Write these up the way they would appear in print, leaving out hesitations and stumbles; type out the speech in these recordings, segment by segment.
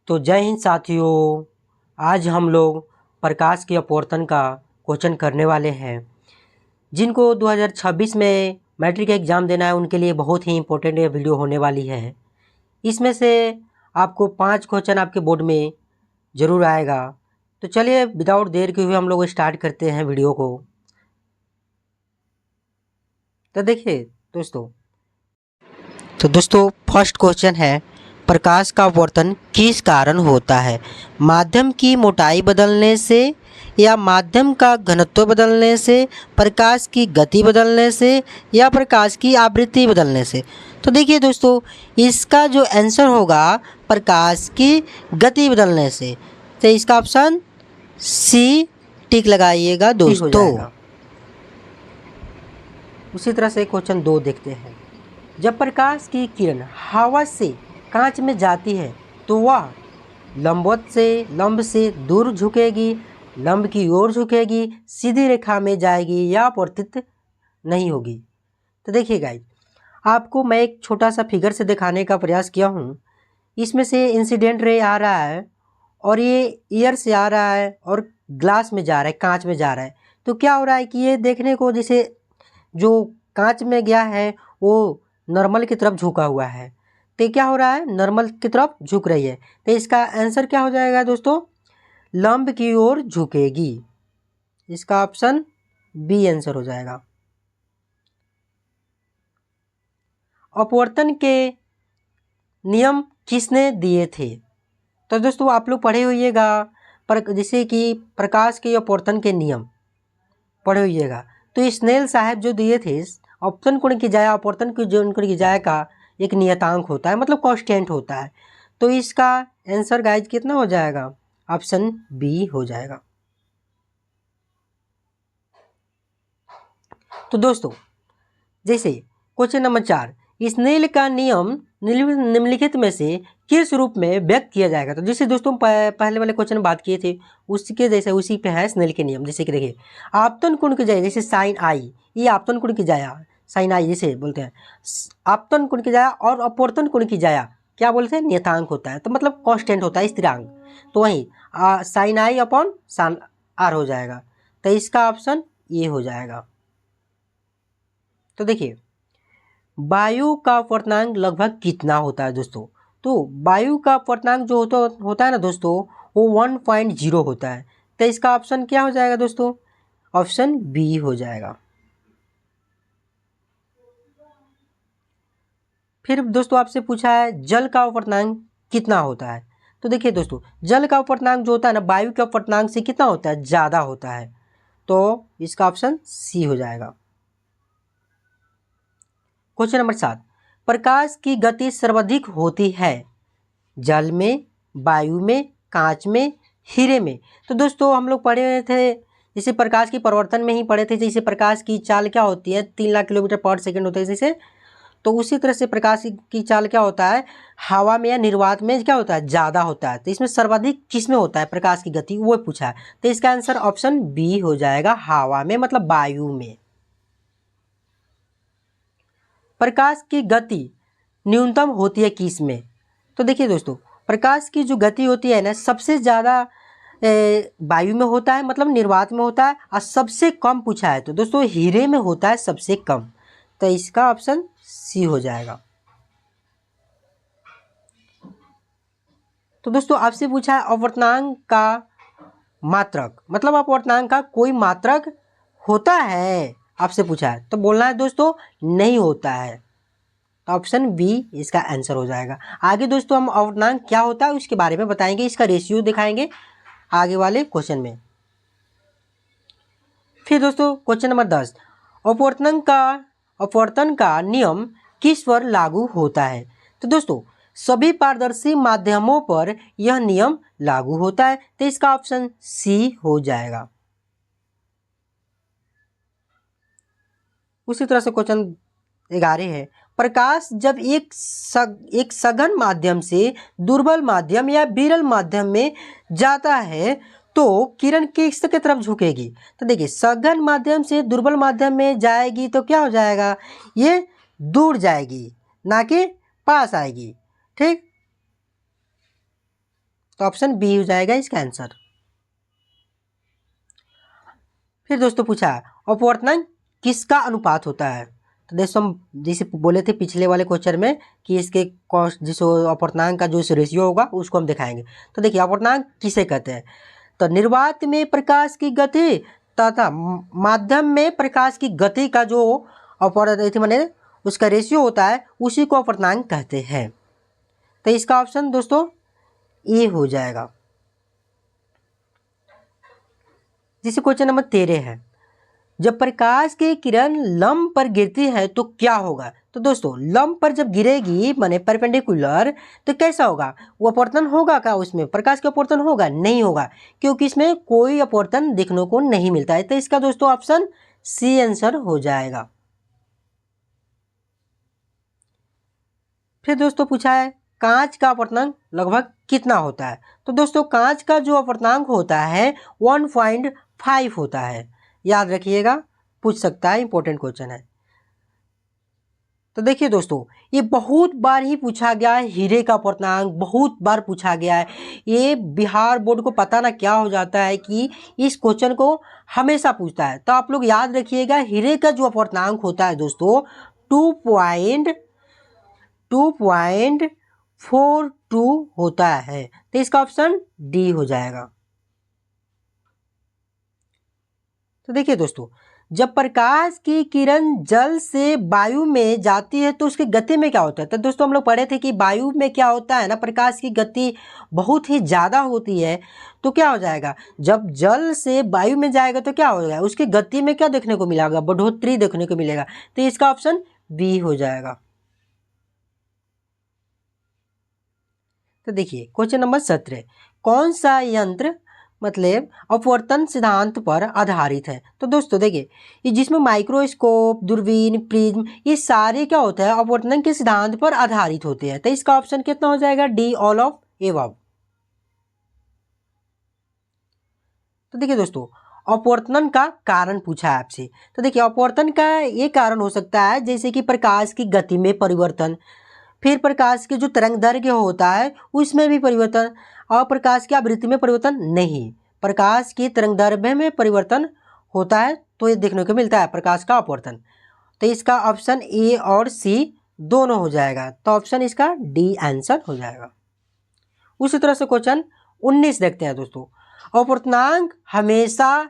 तो जय हिंद साथियों, आज हम लोग प्रकाश के अपवर्तन का क्वेश्चन करने वाले हैं। जिनको 2026 में मैट्रिक एग्ज़ाम देना है उनके लिए बहुत ही इम्पोर्टेंट ये वीडियो होने वाली है। इसमें से आपको 5 क्वेश्चन आपके बोर्ड में ज़रूर आएगा। तो चलिए विदाउट देर के हुए हम लोग स्टार्ट करते हैं वीडियो को। तो देखिए दोस्तों फर्स्ट क्वेश्चन है, प्रकाश का अपवर्तन किस कारण होता है? माध्यम की मोटाई बदलने से या माध्यम का घनत्व बदलने से, प्रकाश की गति बदलने से या प्रकाश की आवृत्ति बदलने से? तो देखिए दोस्तों, इसका जो आंसर होगा प्रकाश की गति बदलने से। तो इसका ऑप्शन सी टिक लगाइएगा दोस्तों। उसी तरह से क्वेश्चन 2 देखते हैं। जब प्रकाश की किरण हवा से कांच में जाती है तो वह लंब से दूर झुकेगी, लंब की ओर झुकेगी, सीधी रेखा में जाएगी या अपवर्तित नहीं होगी। तो देखिए गाइस, आपको मैं एक छोटा सा फिगर से दिखाने का प्रयास किया हूँ। इसमें से इंसिडेंट रे आ रहा है और ये ईयर से आ रहा है और ग्लास में जा रहा है, कांच में जा रहा है। तो क्या हो रहा है कि ये देखने को जैसे जो कांच में गया है वो नॉर्मल की तरफ झुका हुआ है। तो क्या हो रहा है, नॉर्मल की तरफ झुक रही है। तो इसका आंसर क्या हो जाएगा दोस्तों, लंब की ओर झुकेगी। इसका ऑप्शन बी आंसर हो जाएगा। अपवर्तन के नियम किसने दिए थे? तो दोस्तों आप लोग पढ़े होइएगा, पर जैसे कि प्रकाश के अपवर्तन के नियम पढ़े होइएगा। तो स्नेल साहब जो दिए थे, अपवर्तन कोण की जाया, अपवर्तन की जो कोण की जाया का एक नियतांक होता है, मतलब कांस्टेंट होता है। तो इसका आंसर गाइज कितना हो जाएगा, ऑप्शन बी हो जाएगा। तो दोस्तों जैसे क्वेश्चन नंबर 4, स्नेल का नियम निम्नलिखित में से किस रूप में व्यक्त किया जाएगा? तो जैसे दोस्तों पहले वाले क्वेश्चन बात किए थे उसके जैसे उसी पे है स्नेल के नियम। जैसे कि देखिए, आपतन कोण की जाया जैसे साइन आई, ये आपतन कोण की जाया साइन आई जैसे बोलते हैं, आपतन कोण की जाया और अपवर्तन कोण की जाया क्या बोलते हैं, नियतांक होता है। तो मतलब कांस्टेंट होता है, स्थिरांक। तो वहीं sine i upon sine r हो जाएगा। तो इसका ऑप्शन ये हो जाएगा। तो देखिए, वायु का अपवर्तनांक लगभग कितना होता है दोस्तों? तो वायु का अपवर्तनांक जो होता है ना दोस्तों, वो 1.0 होता है। तो इसका ऑप्शन क्या हो जाएगा दोस्तों, ऑप्शन बी हो जाएगा। फिर दोस्तों आपसे पूछा है जल का अपवर्तनांक कितना होता है? तो देखिए दोस्तों, जल का अपवर्तनांक जो होता है ना, वायु के अपवर्तनांक से कितना होता है, ज़्यादा होता है। तो इसका ऑप्शन सी हो जाएगा। क्वेश्चन नंबर 7, प्रकाश की गति सर्वाधिक होती है जल में, वायु में, कांच में, हीरे में? तो दोस्तों हम लोग पढ़े थे जैसे प्रकाश की परिवर्तन में ही पढ़े थे, जैसे प्रकाश की चाल क्या होती है, 3 लाख किलोमीटर पर सेकंड होता है जैसे। तो उसी तरह से प्रकाश की चाल क्या होता है, हवा में या निर्वात में क्या होता है, ज़्यादा होता है। तो इसमें सर्वाधिक किस में होता है प्रकाश की गति, वो पूछा है। तो इसका आंसर ऑप्शन बी हो जाएगा, हवा में, मतलब वायु में। प्रकाश की गति न्यूनतम होती है किस में? तो देखिए दोस्तों, प्रकाश की जो गति होती है ना, सबसे ज़्यादा वायु में होता है, मतलब निर्वात में होता है, और सबसे कम पूछा है तो दोस्तों हीरे में होता है सबसे कम। तो इसका ऑप्शन सी हो जाएगा। तो दोस्तों आपसे पूछा है अपवर्तनांक का मात्रक, मतलब अपवर्तनांक का कोई मात्रक होता है, आपसे पूछा है। तो बोलना है दोस्तों नहीं होता है। ऑप्शन बी इसका आंसर हो जाएगा। आगे दोस्तों हम अपवर्तनांक क्या होता है उसके बारे में बताएंगे, इसका रेशियो दिखाएंगे आगे वाले क्वेश्चन में। फिर दोस्तों क्वेश्चन नंबर 10, अपवर्तन का नियम किस पर लागू होता है? तो दोस्तों सभी पारदर्शी माध्यमों पर यह नियम लागू होता है। तो इसका ऑप्शन सी हो जाएगा। उसी तरह से क्वेश्चन 11 है, प्रकाश जब एक सघन माध्यम से दुर्बल माध्यम या विरल माध्यम में जाता है तो किरण किस की तरफ झुकेगी? तो देखिए, सघन माध्यम से दुर्बल माध्यम में जाएगी तो क्या हो जाएगा, ये दूर जाएगी ना कि पास आएगी। ठीक, तो ऑप्शन बी हो जाएगा इसका आंसर। फिर दोस्तों पूछा अपवर्तनांक किसका अनुपात होता है। तो दोस्तों हम जैसे बोले थे पिछले वाले क्वेश्चन में कि इसके कॉस्ट जिस अपवर्तनांक का जो रेशियो होगा उसको हम दिखाएंगे। तो देखिए अपवर्तनांक किसे कहते हैं, तो निर्वात में प्रकाश की गति तथा माध्यम में प्रकाश की गति का जो अपवर्तन माने उसका रेशियो होता है उसी को अपवर्तनांक कहते हैं। तो इसका ऑप्शन दोस्तों ए हो जाएगा। जैसे क्वेश्चन नंबर 13 है, जब प्रकाश की किरण लंब पर गिरती है तो क्या होगा। तो दोस्तों लंब पर जब गिरेगी माने परपेंडिकुलर तो कैसा होगा, वो अपवर्तन होगा क्या, उसमें प्रकाश का अपवर्तन होगा, नहीं होगा, क्योंकि इसमें कोई अपवर्तन देखने को नहीं मिलता है। तो इसका दोस्तों ऑप्शन सी आंसर हो जाएगा। फिर दोस्तों पूछा है कांच का अपवर्तनांक लगभग कितना होता है। तो दोस्तों कांच का जो अपवर्तनांक होता है 1.5 होता है, याद रखिएगा, पूछ सकता है, इंपॉर्टेंट क्वेश्चन है। तो देखिए दोस्तों ये बहुत बार ही पूछा गया है, हीरे का अपवर्तनांक बहुत बार पूछा गया है। ये बिहार बोर्ड को पता ना क्या हो जाता है कि इस क्वेश्चन को हमेशा पूछता है। तो आप लोग याद रखिएगा हीरे का जो अपवर्तनांक होता है दोस्तों 2.42 होता है। तो इसका ऑप्शन डी हो जाएगा। तो देखिए दोस्तों जब प्रकाश की किरण जल से वायु में जाती है तो उसकी गति में क्या होता है। तो दोस्तों हम लोग पढ़े थे कि वायु में क्या होता है ना, प्रकाश की गति बहुत ही ज़्यादा होती है। तो क्या हो जाएगा, जब जल से वायु में जाएगा तो क्या हो जाएगा, उसकी गति में क्या देखने को मिलेगा, बढ़ोतरी देखने को मिलेगा। तो इसका ऑप्शन बी हो जाएगा। तो देखिए क्वेश्चन नंबर 17, कौन सा यंत्र मतलब अपवर्तन सिद्धांत पर आधारित है। तो दोस्तों देखिए ये जिसमें माइक्रोस्कोप, दूरबीन, प्रिज्म, ये सारे क्या होते हैं अपवर्तन के सिद्धांत पर आधारित होते हैं। तो इसका ऑप्शन कितना हो जाएगा, डी ऑल ऑफ एबव। तो देखिए दोस्तों अपवर्तन का कारण पूछा है आपसे। तो देखिए अपवर्तन का ये कारण हो सकता है जैसे कि प्रकाश की गति में परिवर्तन, फिर प्रकाश के जो तरंगदैर्घ्य होता है उसमें भी परिवर्तन, और प्रकाश की आवृत्ति में परिवर्तन नहीं, प्रकाश की तरंगदैर्घ्य में परिवर्तन होता है तो ये देखने को मिलता है प्रकाश का अपवर्तन। तो इसका ऑप्शन ए और सी दोनों हो जाएगा। तो ऑप्शन इसका डी आंसर हो जाएगा। उसी तरह से क्वेश्चन 19 देखते हैं दोस्तों, अपवर्तनांक हमेशा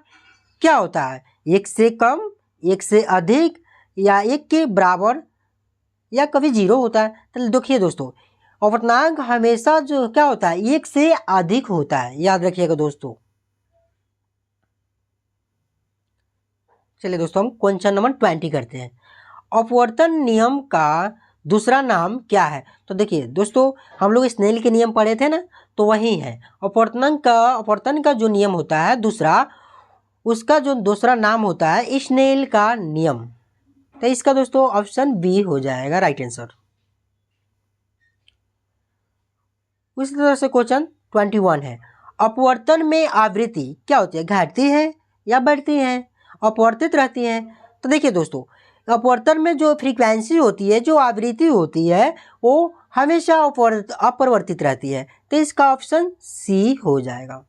क्या होता है, एक से कम, एक से अधिक, या एक के बराबर, या कभी जीरो होता है। तो देखिए दोस्तों अपवर्तनांक हमेशा जो क्या होता है एक से अधिक होता है, याद रखिएगा दोस्तों। चलिए दोस्तों हम क्वेश्चन नंबर 20 करते हैं, अपवर्तन नियम का दूसरा नाम क्या है। तो देखिए दोस्तों हम लोग स्नेल के नियम पढ़े थे ना, तो वही है अपवर्तन का जो नियम होता है दूसरा, उसका जो दूसरा नाम होता है स्नेल का नियम। तो इसका दोस्तों ऑप्शन बी हो जाएगा राइट आंसर। उसी तरह से क्वेश्चन 21 है, अपवर्तन में आवृत्ति क्या होती है, घटती है या बढ़ती है, अपवर्तित रहती है। तो देखिए दोस्तों अपवर्तन में जो फ्रीक्वेंसी होती है, जो आवृत्ति होती है, वो हमेशा अपरिवर्तित रहती है। तो इसका ऑप्शन सी हो जाएगा।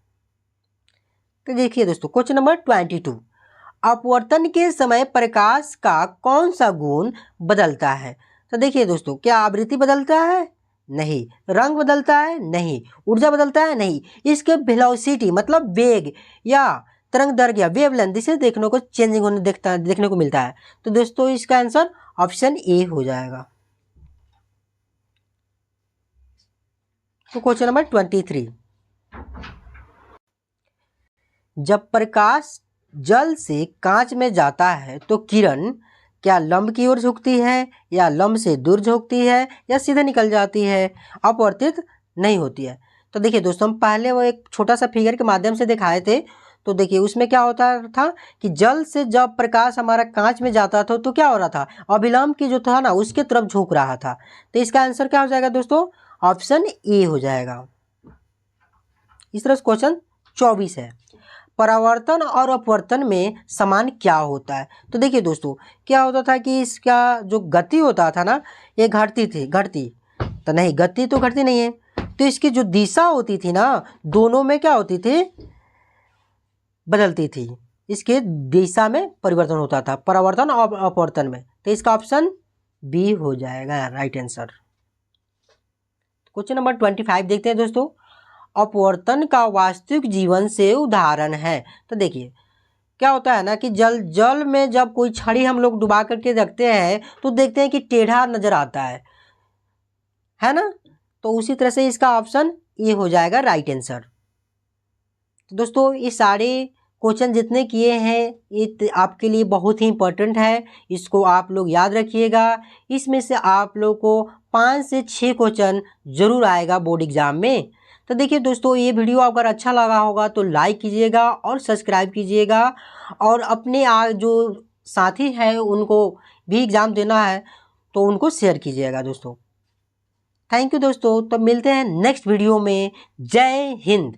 तो देखिए दोस्तों क्वेश्चन नंबर 22, अपवर्तन के समय प्रकाश का कौन सा गुण बदलता है। तो देखिए दोस्तों क्या आवृत्ति बदलता है, नहीं, रंग बदलता है, नहीं, ऊर्जा बदलता है, नहीं, इसके वेलोसिटी मतलब वेग या तरंग दैर्घ्य वेवलेंथ इसे देखने को चेंजिंग होने देखने को मिलता है। तो दोस्तों इसका आंसर ऑप्शन ए हो जाएगा। तो क्वेश्चन नंबर 23, जब प्रकाश जल से कांच में जाता है तो किरण क्या लंब की ओर झुकती है, या लंब से दूर झुकती है, या सीधे निकल जाती है, अपवर्तित नहीं होती है। तो देखिए दोस्तों हम पहले वो एक छोटा सा फिगर के माध्यम से दिखाए थे। तो देखिए उसमें क्या होता था कि जल से जब प्रकाश हमारा कांच में जाता था तो क्या हो रहा था, अभिलंब की जो था ना उसके तरफ झुक रहा था। तो इसका आंसर क्या हो जाएगा दोस्तों, ऑप्शन ए हो जाएगा। इस तरह से क्वेश्चन 24 है, परावर्तन और अपवर्तन में समान क्या होता है। तो देखिए दोस्तों क्या होता था कि इसका जो गति होता था ना ये घटती, तो नहीं, गति तो घटती नहीं है। तो इसकी जो दिशा होती थी ना, दोनों में क्या होती थी, बदलती थी। इसके दिशा में परिवर्तन होता था, परावर्तन और अपवर्तन में। तो इसका ऑप्शन बी हो जाएगा राइट आंसर। क्वेश्चन नंबर 25 देखते हैं दोस्तों। अपवर्तन का वास्तविक जीवन से उदाहरण है। तो देखिए क्या होता है ना कि जल में जब कोई छड़ी हम लोग डुबा करके रखते हैं तो देखते हैं कि टेढ़ा नजर आता है ना। तो उसी तरह से इसका ऑप्शन ए हो जाएगा राइट आंसर। तो दोस्तों ये सारे क्वेश्चन जितने किए हैं ये आपके लिए बहुत ही इंपॉर्टेंट है, इसको आप लोग याद रखिएगा। इसमें से आप लोग को 5 से 6 क्वेश्चन जरूर आएगा बोर्ड एग्जाम में। तो देखिए दोस्तों ये वीडियो अगर अच्छा लगा होगा तो लाइक कीजिएगा और सब्सक्राइब कीजिएगा, और अपने जो साथी है उनको भी एग्ज़ाम देना है तो उनको शेयर कीजिएगा दोस्तों। थैंक यू दोस्तों, तो मिलते हैं नेक्स्ट वीडियो में। जय हिंद।